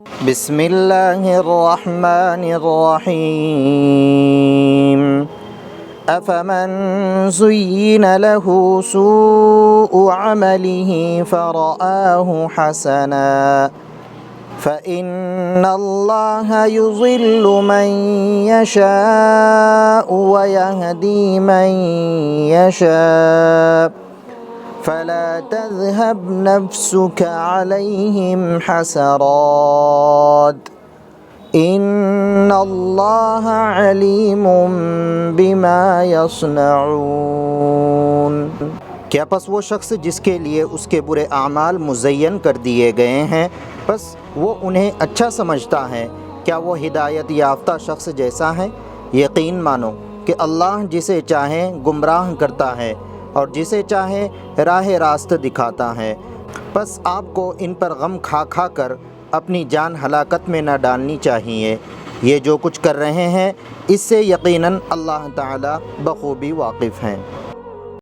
बिस्मिल्लाहिर्रहमानिर्रहीम अफ़मन ज़ुय्यिन लहू सूअु अमलिही फ़रआहु हसना फ़इन्नल्लाह युज़िल्लु मन यशाअु व यहदी मन यशा फ़ला तज़हब नफ़्सुक अलैहिम हसरात इन्नल्लाह अलीमुम बिमा यस्नऊन। क्या बस वो शख्स जिसके लिए उसके बुरे आमाल मुज़य्यन कर दिए गए हैं, बस वो उन्हें अच्छा समझता है? क्या वो हिदायत याफ्ता शख्स जैसा है? यकीन मानो कि अल्लाह जिसे चाहे गुमराह करता है और जिसे चाहे राह रास्त दिखाता है। बस आपको इन पर गम खा खा कर अपनी जान हलाकत में न डालनी चाहिए। ये जो कुछ कर रहे हैं इससे यकीनन अल्लाह ताला बखूबी वाकिफ़ हैं।